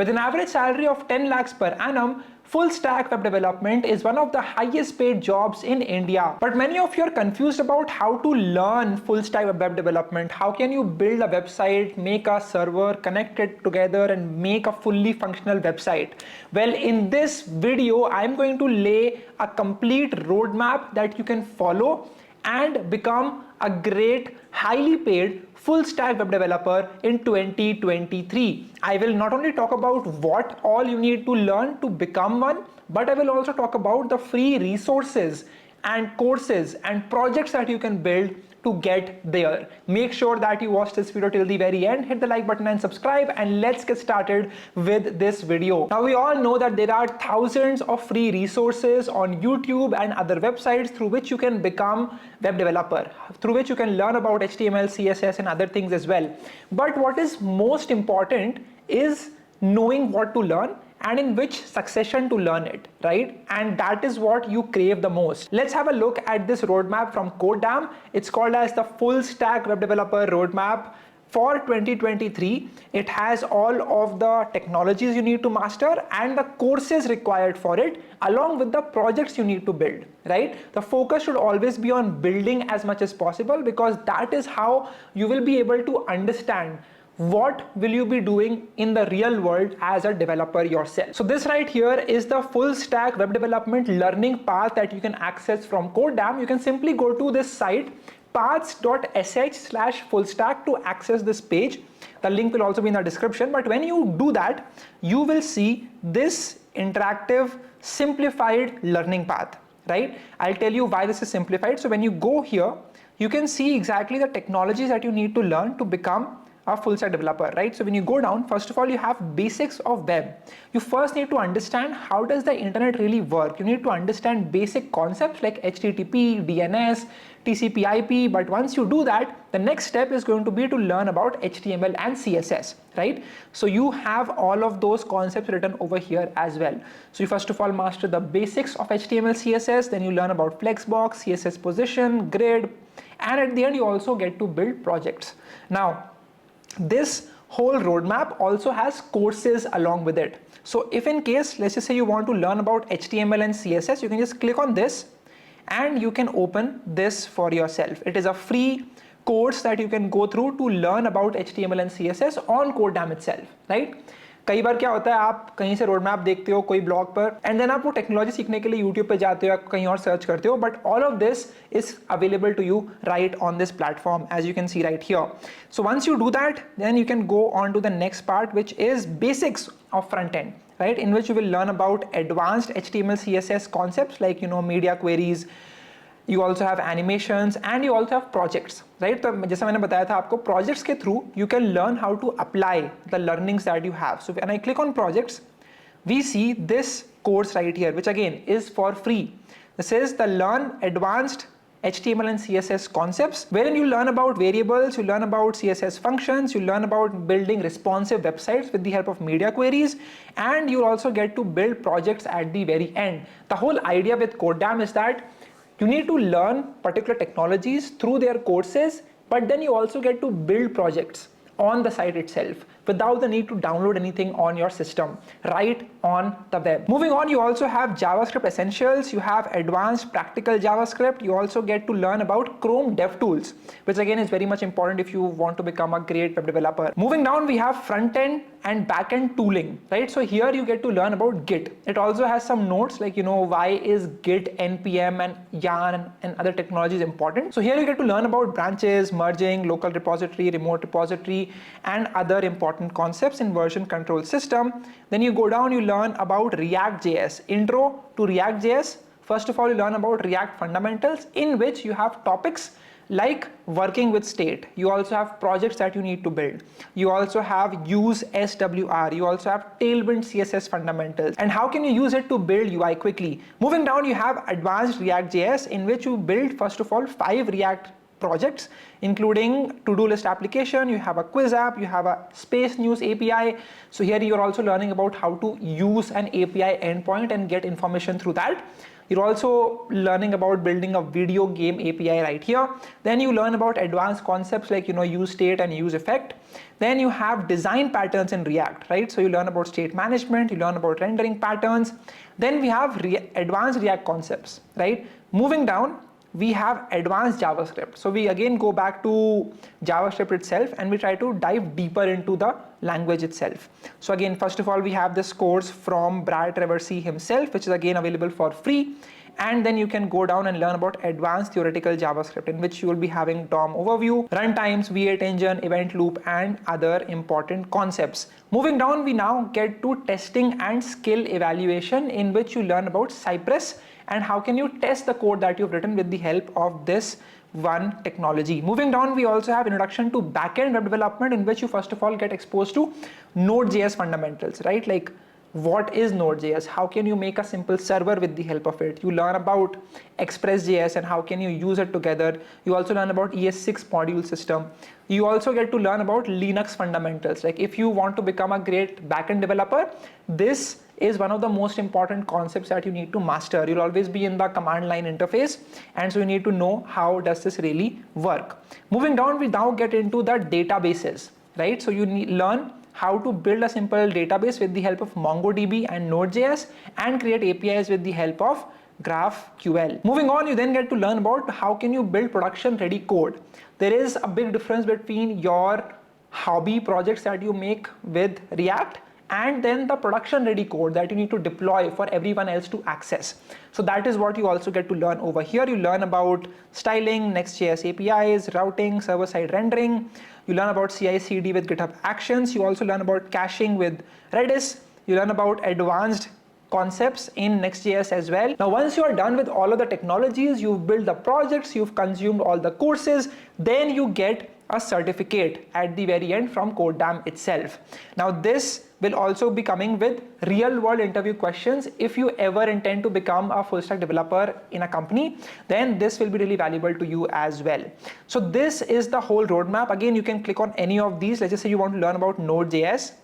With an average salary of 10 lakhs per annum, full stack web development is one of the highest paid jobs in India. But many of you are confused about how to learn full stack web development. How can you build a website, make a server, connect it together and make a fully functional website? Well, in this video, I'm going to lay a complete roadmap that you can follow and become a great, highly paid full stack web developer in 2023. I will not only talk about what all you need to learn to become one, but I will also talk about the free resources and courses and projects that you can build to get there. Make sure that you watch this video till the very end, hit the like button and subscribe, and let's get started with this video. Now, we all know that there are thousands of free resources on YouTube and other websites through which you can become web developer, through which you can learn about HTML, CSS and other things as well. But what is most important is knowing what to learn and in which succession to learn it, right? And that is what you crave the most. Let's have a look at this roadmap from codedamn. It's called as the full stack web developer roadmap for 2023. It has all of the technologies you need to master and the courses required for it, along with the projects you need to build, right? The focus should always be on building as much as possible, because that is how you will be able to understand what will you be doing in the real world as a developer yourself. So this right here is the full stack web development learning path that you can access from codedamn. You can simply go to this site paths.sh/fullstack to access this page. The link will also be in the description, but when you do that, you will see this interactive simplified learning path, right? I'll tell you why this is simplified. So when you go here, you can see exactly the technologies that you need to learn to become a full stack developer, right? So when you go down, first of all, you have basics of web. You first need to understand how does the internet really work. You need to understand basic concepts like HTTP, DNS, TCP/IP. But once you do that, the next step is going to be to learn about HTML and CSS, right? So you have all of those concepts written over here as well. So you first of all master the basics of HTML, CSS, then you learn about flexbox, CSS position, grid, and at the end you also get to build projects. Now, this whole roadmap also has courses along with it. So if in case, let's just say you want to learn about HTML and CSS, you can just click on this and you can open this for yourself. It is a free course that you can go through to learn about HTML and CSS on codedamn itself, right? कई बार क्या होता है, आप कहीं से road map देखते हो कोई ब्लॉग पर एंड देन आप वो टेक्नोलॉजी सीखने के लिए यूट्यूब पे जाते हो या कहीं और सर्च करते हो, but all of this is available to you right on this platform as you can see right here. So once you do that, then you can go on to the next part which is basics of front end, right, in which you will learn about advanced HTML CSS concepts like, you know, media queries. You also have animations and you also have projects, right? तो जैसा मैंने बताया था आपको, projects के through you can learn how to apply the learnings that you have. So when I click on projects, we see this course right here, which again is for free. This is the Learn Advanced HTML and CSS concepts, wherein you learn about variables, you learn about CSS functions, you learn about building responsive websites with the help of media queries, and you also get to build projects at the very end. The whole idea with codedamn is that you need to learn particular technologies through their courses, but then you also get to build projects on the site itself without the need to download anything on your system, right on the web. Moving on, you also have JavaScript essentials, you have advanced practical JavaScript, you also get to learn about Chrome DevTools, which again is very much important if you want to become a great web developer. Moving down, we have front-end and back-end tooling, right? So here you get to learn about Git. It also has some notes like, you know, why is Git, NPM and Yarn and other technologies important. So here you get to learn about branches, merging, local repository, remote repository, and other important concepts in version control system. Then you go down, you learn about React.js, intro to React.js. First of all, you learn about React fundamentals, in which you have topics like working with state. You also have projects that you need to build. You also have use SWR. You also have Tailwind CSS fundamentals. And how can you use it to build UI quickly? Moving down, you have advanced React.js, in which you build, first of all, 5 React projects, including to-do list application, you have a quiz app, you have a space news API. So here you're also learning about how to use an API endpoint and get information through that. You're also learning about building a video game API right here. Then you learn about advanced concepts like, use state and use effect. Then you have design patterns in React, right? So you learn about state management, you learn about rendering patterns. Then we have advanced React concepts, right? Moving down, we have advanced JavaScript. So we again go back to JavaScript itself and we try to dive deeper into the language itself. So again, first of all, we have this course from Brad Traversy himself, which is again available for free. And then you can go down and learn about advanced theoretical JavaScript, in which you will be having DOM overview, runtimes, V8 engine, event loop, and other important concepts. Moving down, we now get to testing and skill evaluation, in which you learn about Cypress and how can you test the code that you've written with the help of this one technology. Moving down, we also have introduction to backend web development, in which you first of all get exposed to Node.js fundamentals, right? Like, what is Node.js? How can you make a simple server with the help of it? You learn about Express.js and how can you use it together. You also learn about ES6 module system. You also get to learn about Linux fundamentals. Like, if you want to become a great backend developer, this is one of the most important concepts that you need to master. You'll always be in the command line interface, and so you need to know how does this really work. Moving down, we now get into the databases, right? So you learn how to build a simple database with the help of MongoDB and Node.js and create APIs with the help of GraphQL. Moving on, you then get to learn about how can you build production ready code. There is a big difference between your hobby projects that you make with React and then the production ready code that you need to deploy for everyone else to access. So that is what you also get to learn over here. You learn about styling, Next.js APIs, routing, server-side rendering. You learn about CI/CD with GitHub Actions. You also learn about caching with Redis. You learn about advanced concepts in Next.js as well. Now, once you are done with all of the technologies, you've built the projects, you've consumed all the courses, then you get a certificate at the very end from codedamn itself. Now, this will also be coming with real world interview questions. If you ever intend to become a full stack developer in a company, then this will be really valuable to you as well. So this is the whole roadmap. Again, you can click on any of these. Let's just say you want to learn about Node.js.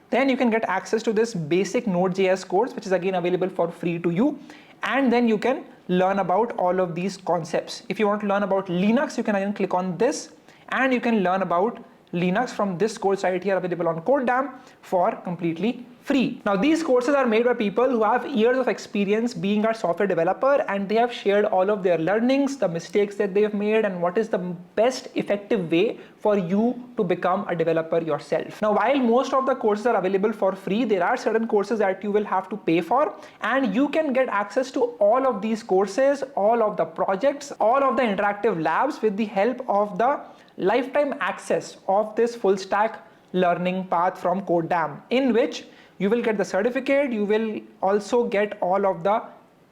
Then you can get access to this basic Node.js course, which is again available for free to you. And then you can learn about all of these concepts. If you want to learn about Linux, you can again click on this and you can learn about Linux from this course right here available on codedamn for completely free. Now, these courses are made by people who have years of experience being a software developer, and they have shared all of their learnings, the mistakes that they have made, and what is the best effective way for you to become a developer yourself. Now, while most of the courses are available for free, there are certain courses that you will have to pay for, and you can get access to all of these courses, all of the projects, all of the interactive labs with the help of the lifetime access of this full stack learning path from codedamn, in which you will get the certificate, you will also get all of the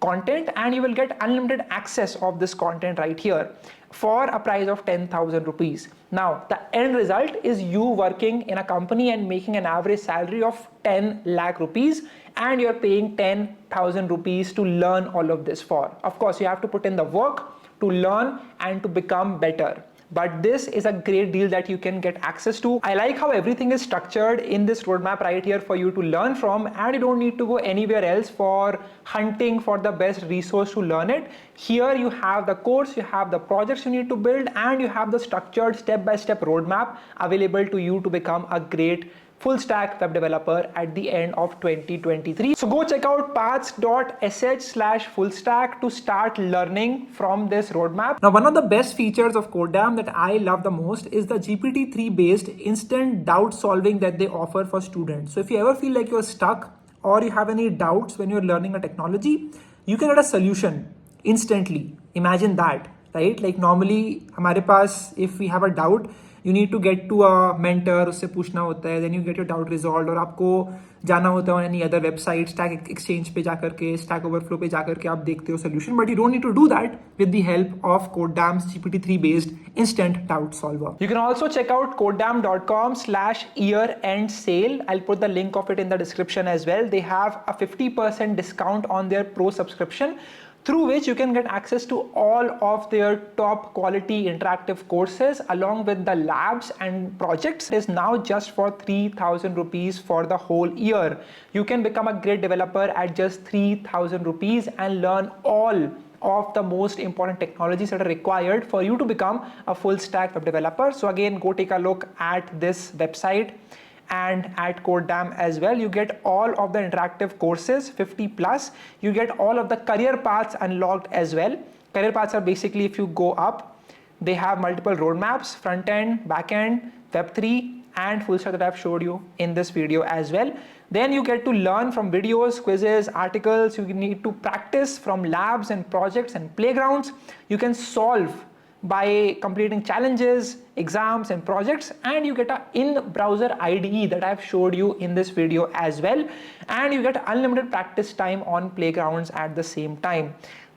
content, and you will get unlimited access of this content right here for a price of 10,000 rupees. Now, the end result is you working in a company and making an average salary of 10 lakh rupees, and you're paying 10,000 rupees to learn all of this for. Of course, you have to put in the work to learn and to become better. But this is a great deal that you can get access to. I like how everything is structured in this roadmap right here for you to learn from, and you don't need to go anywhere else for hunting for the best resource to learn it. Here you have the course, you have the projects you need to build, and you have the structured step-by-step roadmap available to you to become a great full stack web developer at the end of 2023. So go check out paths.sh/fullstack to start learning from this roadmap. Now, one of the best features of codedamn that I love the most is the GPT-3 based instant doubt solving that they offer for students. So if you ever feel like you're stuck or you have any doubts when you're learning a technology, you can get a solution instantly. Imagine that, right? Like normally, हमारे पास, if we have a doubt, you need to get to a mentor, उससे पूछना होता है, then you get your doubt resolved, और आपको जाना होता है on any other website, Stack Exchange पे जाकर के, Stack Overflow पे जाकर के आप देखते हो solution, but you don't need to do that with the help of codedamm's GPT-3 based instant doubt solver. You can also check out codedamn.com/year-end sale. I'll put the link of it in the description as well. They have a 50% discount on their pro subscription. through which you can get access to all of their top quality interactive courses along with the labs and projects. It is now just for 3,000 rupees for the whole year. You can become a great developer at just 3,000 rupees and learn all of the most important technologies that are required for you to become a full stack web developer. So again, go take a look at this website and at codedamn as well. You get all of the interactive courses, 50 plus. You get all of the career paths unlocked as well. Career paths are basically, if you go up, they have multiple roadmaps, front end, back end, web3 and full stack that I've showed you in this video as well. Then you get to learn from videos, quizzes, articles. You need to practice from labs and projects and playgrounds. You can solve by completing challenges, exams and projects, and you get an in-browser IDE that I've showed you in this video as well, and you get unlimited practice time on playgrounds at the same time.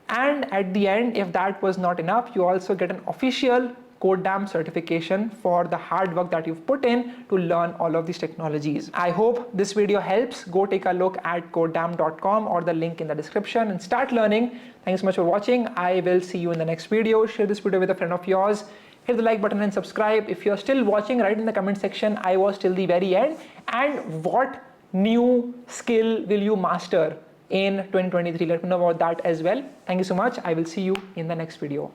And at the end, if that was not enough, you also get an official codedamn certification for the hard work that you've put in to learn all of these technologies. I hope this video helps. Go take a look at codedamn.com or the link in the description and start learning. Thanks so much for watching. I will see you in the next video. Share this video with a friend of yours. Hit the like button and subscribe. If you're still watching, write in the comment section, I was till the very end. And what new skill will you master in 2023? Let me know about that as well. Thank you so much. I will see you in the next video.